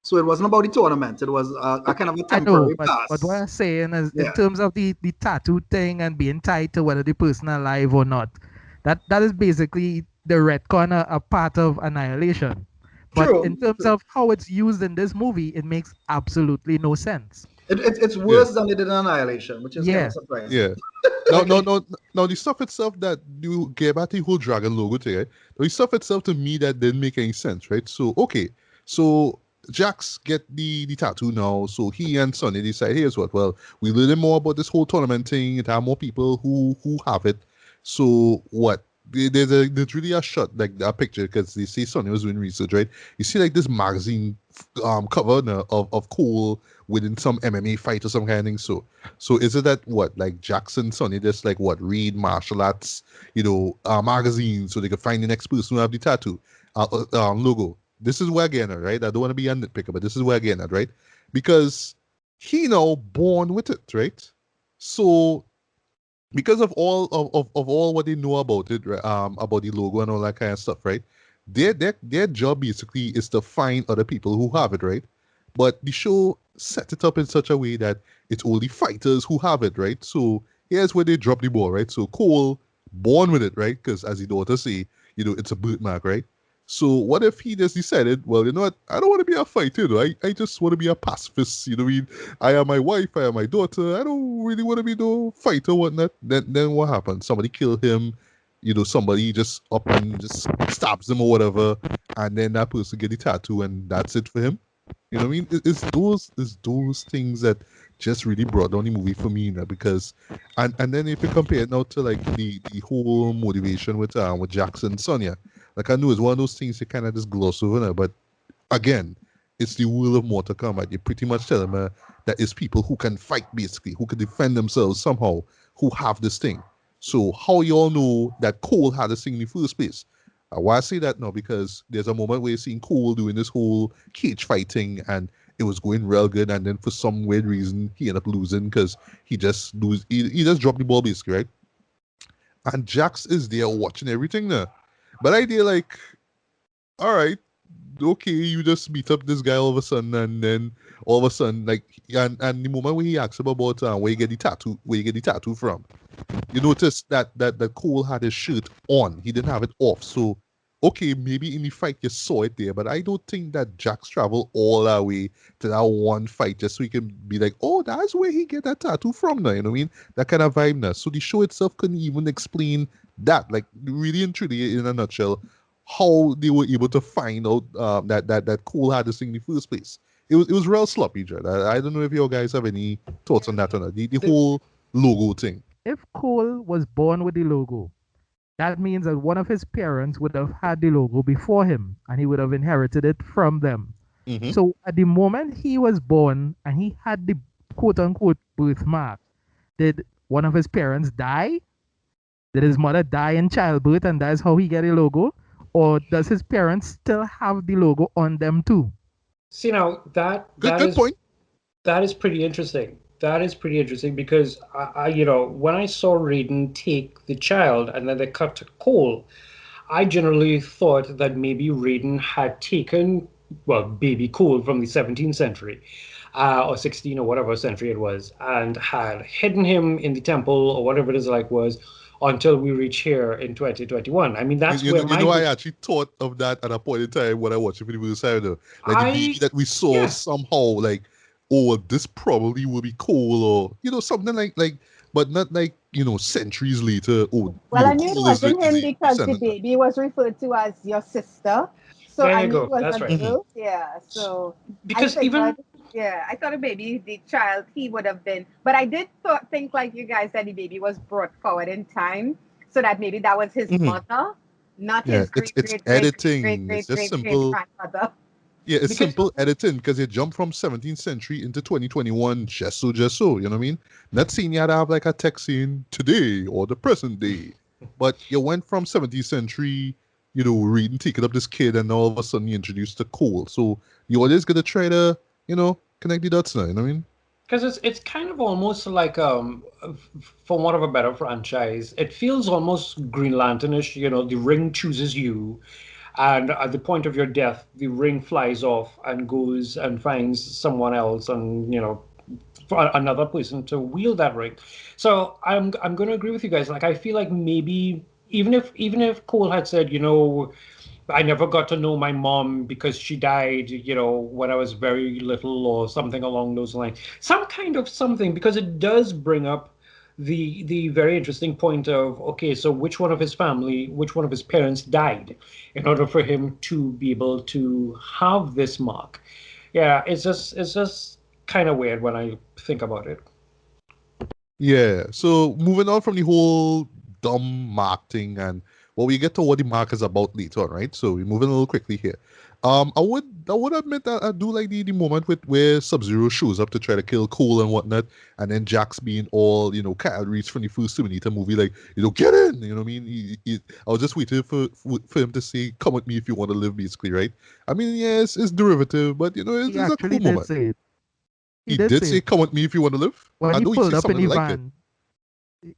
So it wasn't about the tournament. It was a kind of a I know, temporary but what pass. I'm saying is in Yeah, terms of the tattoo thing and being tied to whether the person alive or not, that is basically the retcon a part of Annihilation. But true. in terms True. of how it's used in this movie, it makes absolutely no sense. It's yeah, worse than they did in Annihilation, which is kind of Yeah. surprising. yeah. No, Like, no, no, no. The stuff itself that you gave back the whole dragon logo thing, right? The stuff itself to me that didn't make any sense, right? So okay, so Jax get the tattoo now, so he and Sonny decide, here's what, well, we learn more about this whole tournament thing, it have more people who have it. So what? There's really a shot, like a picture, because they say Sonny was doing research, right? You see like this magazine cover of Cole within some MMA fight or some kind of thing. So is it that what, like Jackson Sonny just like what, read martial arts, magazines so they can find the next person who have the tattoo logo? This is where I get at, right? I don't want to be a nitpicker, but this is where I get at, right? Because he now born with it, right? So because of all what they know about it, right, about the logo and all that kind of stuff, right? Their job basically is to find other people who have it, right? But the show set it up in such a way that it's only fighters who have it, right? So here's where they drop the ball, right? So Cole born with it, right? Because as the daughter say, it's a birthmark, right? So what if he just decided, well, you know what? I don't want to be a fighter. I just want to be a pacifist. You know what I mean? I am my wife. I am my daughter. I don't really want to be no fighter, whatnot. Then what happens? Somebody kill him. Somebody just up and just stabs him or whatever, and then that person get the tattoo, and that's it for him. You know what I mean? It's those things that just really brought down the movie for me, because, and then if you compare it now to like the whole motivation with Jackson Sonya, like I know it's one of those things you kind of just gloss over now, but again, it's the will of Mortal Kombat. You pretty much tell them that it's people who can fight basically, who can defend themselves somehow, who have this thing. So how you all know that Cole had this thing in the first place? Why I say that now? Because there's a moment where you're seeing Cole doing this whole cage fighting, and it was going real good, and then for some weird reason he ended up losing because he just dropped the ball basically, right? And Jax is there watching everything now. But I did like, all right, okay, you just beat up this guy all of a sudden, and then all of a sudden, like, and the moment when he asks him about where you get the tattoo from, you notice that Cole had his shirt on. He didn't have it off. So, okay, maybe in the fight you saw it there, but I don't think that Jax traveled all that way to that one fight just so he can be like, oh, that's where he get that tattoo from now. You know what I mean? That kind of vibe now. So the show itself couldn't even explain that. Like, really and truly, in a nutshell, how they were able to find out that Cole had this thing in the first place. It was real sloppy, Jed. I don't know if you guys have any thoughts on that or not. The whole logo thing. If Cole was born with the logo, that means that one of his parents would have had the logo before him and he would have inherited it from them. Mm-hmm. So at the moment he was born and he had the quote unquote birthmark, did one of his parents die? Did his mother die in childbirth and that's how he get a logo? Or does his parents still have the logo on them too? See, now Good point. That is pretty interesting. That is pretty interesting because when I saw Raiden take the child and then they cut to Cole, I generally thought that maybe Raiden had taken, well, baby Cole from the 17th century, or 16 or whatever century it was, and had hidden him in the temple or whatever it is like was until we reach here in 2021. I mean, that's where I actually thought of that at a point in time when I watched it for the first time, though. Like the baby that we saw somehow, like, oh, this probably will be Cole, or something like, but not like centuries later. Oh, well, I knew it Cole wasn't him is because the baby was referred to as your sister. So there I you knew go. it was That's a right. girl. Yeah. So because I thought a baby, the child, he would have been. But I did think like you guys that the baby was brought forward in time, so that maybe that was his mother, not his great it's great great editing. great It's great just great simple. great grandmother. Yeah, it's Because simple editing because you jump from 17th century into 2021 just so, you know what I mean? Not saying you had to have like a text saying today or the present day, but you went from 17th century, reading, taking up this kid, and all of a sudden you introduced to Cole. So you always got to try to, connect the dots now, you know what I mean? because it's kind of almost like for want of a better franchise, it feels almost Green Lanternish. The ring chooses you, and at the point of your death, the ring flies off and goes and finds someone else, and for another person to wield that ring. So I'm going to agree with you guys. Like I feel like maybe even if Cole had said, I never got to know my mom because she died, when I was very little or something along those lines. Some kind of something, because it does bring up the very interesting point of, okay, so which one of his parents died in order for him to be able to have this mark? Yeah, it's just kind of weird when I think about it. Yeah. So moving on from the whole dumb mark thing and well, we get to what the mark is about later on, right? So we're moving a little quickly here. I would admit that I do like the moment with where Sub-Zero shows up to try to kill Cole and whatnot, and then Jax being all calories from the first Terminator movie, like get in, you know what I mean? I was just waiting for him to say, "Come with me if you want to live," basically, right? I mean, yes, it's derivative, but He it's a cool actually did moment. say it. He He did did say say, it "Come with me if you want to live." when I he know he pulled said up in something the like it. van.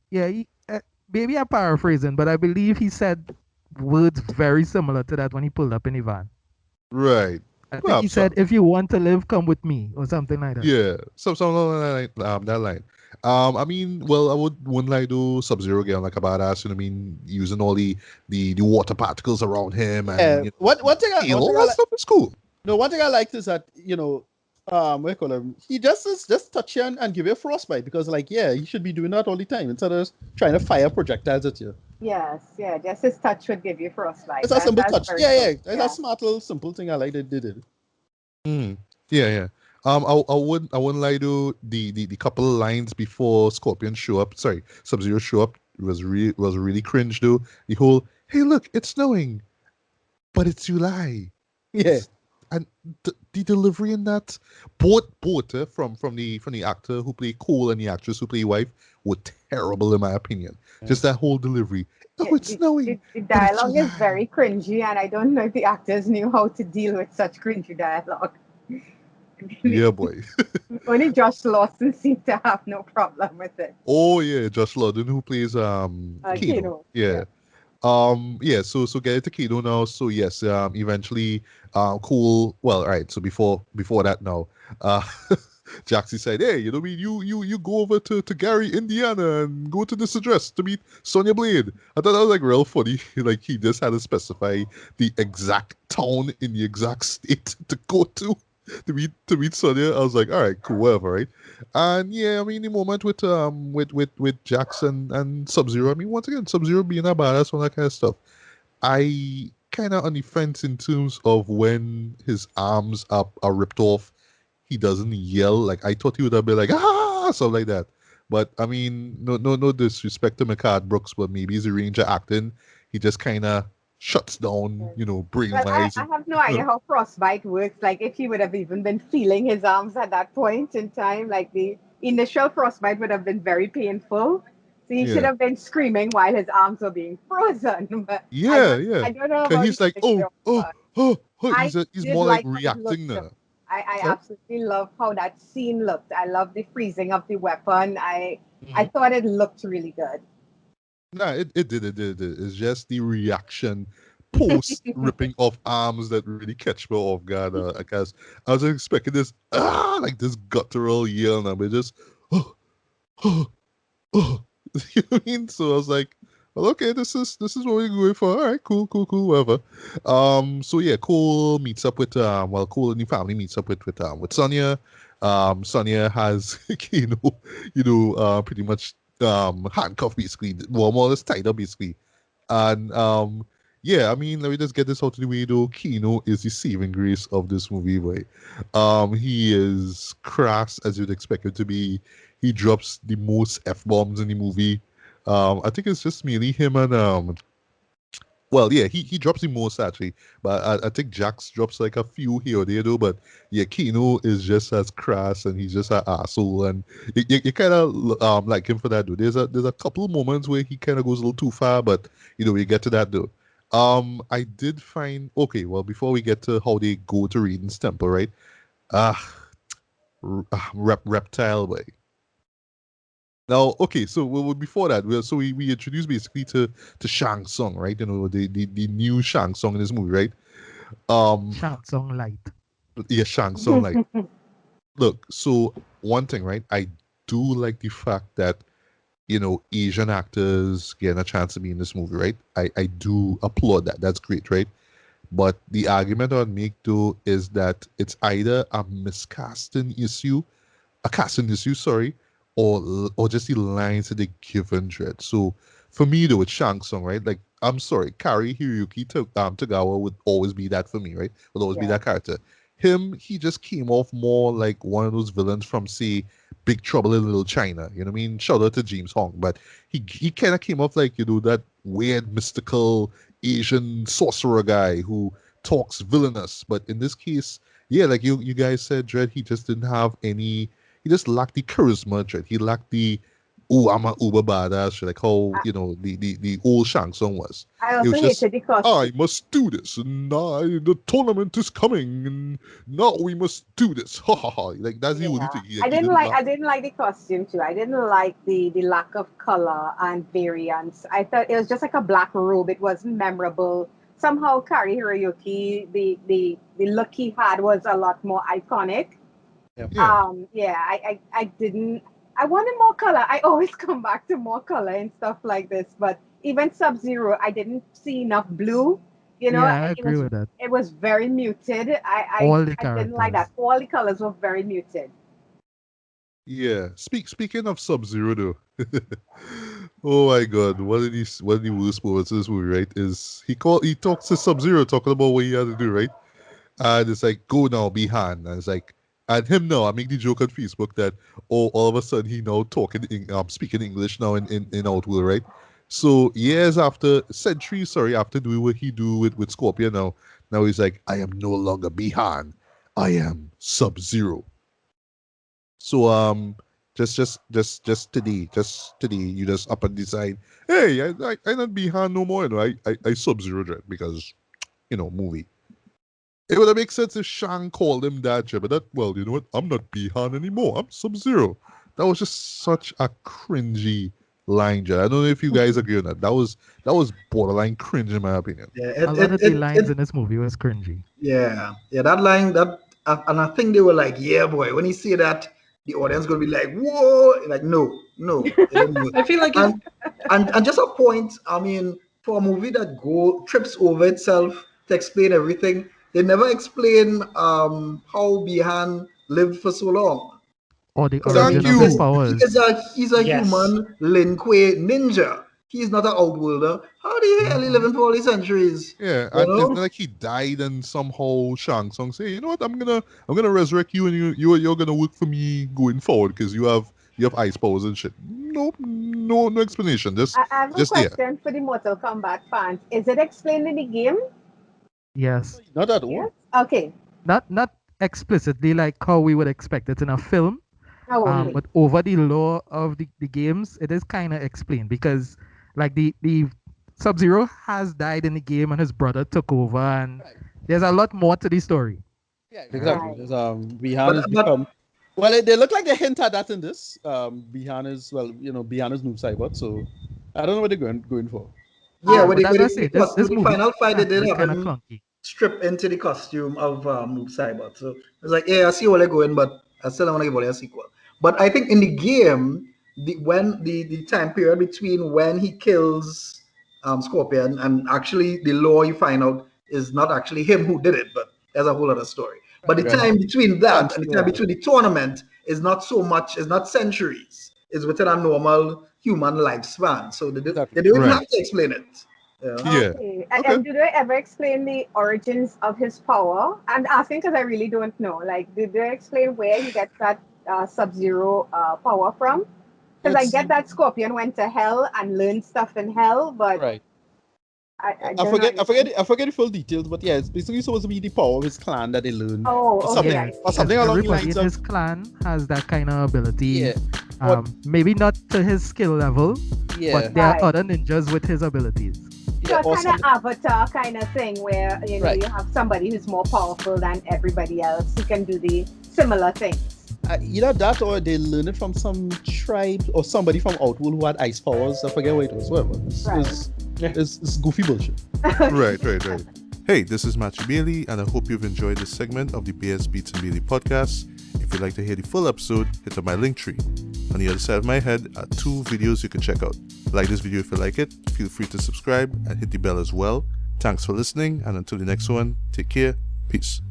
Yeah, maybe I'm paraphrasing, but I believe he said words very similar to that when he pulled up in the van. Right. I think he Perhaps said, so. "If you want to live, come with me," or something like that. Yeah. Something along that line. I mean, well, I wouldn't lie to Sub-Zero again like a badass, you know what I mean? Using all the water particles around him and Yeah. all that stuff is cool. No, one thing I liked is that what do you call him? He just touch you and give you a frostbite because like yeah, he should be doing that all the time instead of trying to fire projectiles at you. Yes, yeah, just his touch would give you frostbite. It's a simple That's touch. very Yeah, cool. yeah. It's a Yeah. smart little simple thing I like that they did. Mm. Yeah, yeah. I wouldn't lie to the couple of lines before Scorpion show up. Sorry, Sub-Zero show up was really cringe though. The whole hey look, it's snowing, but it's July. Yeah. And the delivery in that both from the actor who played Cole and the actress who played wife were terrible in my opinion. Just that whole delivery. Yeah, Oh, it's snowing, the but it's dialogue is July. very cringy, and I don't know if the actors knew how to deal with such cringy dialogue. Yeah, boy. Only Josh Lawson seemed to have no problem with it. Oh yeah, Josh Lawson who plays Kano. Kano, Yeah. yeah. Yeah, so get it to Kano now. So yes, eventually Cole, well, all right, so before that now, uh Jaxie said, hey, you know what I mean, you go over to Gary, Indiana and go to this address to meet Sonya Blade. I thought that was like real funny. Like he just had to specify the exact town in the exact state to go to meet Sonya. I was like, all right, cool, whatever, right? And yeah, I mean the moment with Jackson and Sub Zero. I mean, once again, Sub Zero being a badass, all that kind of stuff. I kind of on the fence in terms of when his arms are ripped off. He doesn't yell like I thought he would have been like something like that. But I mean, no disrespect to McCart Brooks, but maybe he's a ranger acting. He just kind of shuts down, Yes. brain Well, wise. I have no idea how frostbite works. Like, if he would have even been feeling his arms at that point in time, like the initial frostbite would have been very painful. So he should Yeah, have been screaming while his arms were being frozen. But yeah, yeah. I don't know Cause about the he's like, oh, picture, oh, but oh, oh. I He's did more like like how it reacting looked. now. I Sorry. absolutely love how that scene looked. I love the freezing of the weapon. I Mhm. thought it looked really good. Nah, it did. It's just the reaction post ripping off arms that really catch me off guard. Because I was expecting this like this guttural yell now, but just oh oh oh. You know what I mean? So I was like, well, okay, this is what we're going for. All right, cool, whatever. So yeah, Cole meets up with Cole and the family meets up with Sonya. Sonya has pretty much handcuffed basically, well, more or less tied up basically. And yeah, I mean, let me just get this out of the way though. Kino is the saving grace of this movie, boy. He is crass as you'd expect him to be. He drops the most F bombs in the movie. I think it's just merely him and well, yeah, he drops the most actually, but I think Jax drops like a few here or there though. But yeah, Kino is just as crass and he's just an asshole, and you kind of like him for that though. There's a couple of moments where he kind of goes a little too far, but we get to that though. I did find okay. Well, before we get to how they go to Raiden's temple, right? Ah, reptile way. Now, okay, so before that, we introduced basically to Shang Tsung, right? The new Shang Tsung in this movie, right? Um, Shang Tsung Light. yeah, Shang Tsung. Like, look, so one thing, right? I do like the fact that Asian actors getting a chance to be in this movie, right? I do applaud that. That's great, right? But the argument I would make though is that it's either a miscasting issue a casting issue, sorry, or just the lines that they given Dread. So for me though, with Shang Tsung, right? Like I'm sorry, Kari Hiroyuki Tagawa would always be that for me, right? Would always be Yeah. that character. he just came off more like one of those villains from, say, Big Trouble in Little China. You know what I mean? Shout out to James Hong, but he kind of came off like, that weird mystical Asian sorcerer guy who talks villainous. But in this case, yeah, like you guys said, Dredd, he just didn't have any. He just lacked the charisma, Dredd. He lacked the, I'm a uber badass, like how the old Shang Tsung was. I It also was just, hated the costume. I must do this, and the tournament is coming, and now we must do this. Ha ha ha! Like that's the only thing. I didn't like the costume too. I didn't like the lack of color and variance. I thought it was just like a black robe. It wasn't memorable. Somehow Kari Hiroyuki, the look he had was a lot more iconic. Yeah. I didn't. I wanted more color. I always come back to more color and stuff like this. But even Sub-Zero, I didn't see enough blue. Yeah, I agree with that. It was very muted. I didn't like that. characters. All the colors were very muted. Yeah. Speaking of Sub-Zero though. Oh my god, one of the worst moments in this movie, right, is he talks to Sub-Zero talking about what he had to do, right? And it's like, go now, be Han. And it's like, and him now, I make the joke on Facebook that all of a sudden he now speaking English now in Outworld, right? So centuries after doing what he do with Scorpion now he's like, I am no longer Bihan, I am Sub-Zero. So just today, you just up and decide, hey, I not Bihan no more, I Sub-Zero Dread because movie. It would have made sense if Shang called him that, but well, you know what? I'm not Bihan anymore. I'm Sub-Zero. That was just such a cringy line, Jed. I don't know if you guys agree on that. That was borderline cringe in my opinion. A lot of the lines in this movie was cringy. That line, and I think they were like, yeah, boy. When he say that, the audience gonna be like, whoa, like no. It didn't work. I feel like and just a point. I mean, for a movie that trips over itself to explain everything, they never explain how Bihan lived for so long. Or the Thank origin you. of his powers. He's a Yes. human Lin Kuei ninja. He's not an outworlder. How the hell he living for all these centuries? Yeah, You and know? it's not like he died and somehow Shang Tsung say, you know what, I'm gonna resurrect you and you're gonna work for me going forward because you have ice powers and shit. No explanation. I have a just there. question for the Mortal Kombat fans. Is it explained in the game? Yes. Not at all. Yes. Okay. Not explicitly like how we would expect it in a film. How only? But over the lore of the games, it is kind of explained because like the Sub-Zero has died in the game and his brother took over, and there's a lot more to the story. Yeah, exactly. Right. There's, Bihan has become. Well, they look like they hint at that in this. Bihan is Bihan is Noob Saibot, so I don't know what they're going for. Yeah, but that's what I say, this the movie final fight, they did have kind of him clunky. strip into the costume of Noob Saibot. So it's like, yeah, I see where they're going, but I still don't want to give away a sequel. But I think in the game, the time period between when he kills Scorpion and actually the lore you find out is not actually him who did it, but there's a whole other story. But the time between that and the time between the tournament is not so much, it's not centuries. It's within a normal human lifespan. So they don't even have to explain it. Yeah. Okay. And do they ever explain the origins of his power? I'm asking because I really don't know. Like, did they explain where he gets that Sub-Zero power from? Because I get that Scorpion went to hell and learned stuff in hell, but Right. I forget the full details, but yeah, it's basically supposed to be the power of his clan that they learn. Oh, or something, okay. or something along the Everybody lines in of. his clan has that kind of ability. Yeah. Maybe not to his skill level, Yeah. but there Right. are other ninjas with his abilities. Yeah, So or kind of avatar kind of thing where you have somebody who's more powerful than everybody else who can do the similar things. Either that or they learn it from some tribe or somebody from Outworld who had ice powers. I forget what it was. Whatever. It's goofy bullshit. Right. Hey, this is Matthew Bailey, and I hope you've enjoyed this segment of the BS Beats and Bailey podcast. If you'd like to hear the full episode, hit up my link tree. On the other side of my head are 2 videos you can check out. Like this video if you like it, feel free to subscribe and hit the bell as well. Thanks for listening, and until the next one, take care. Peace.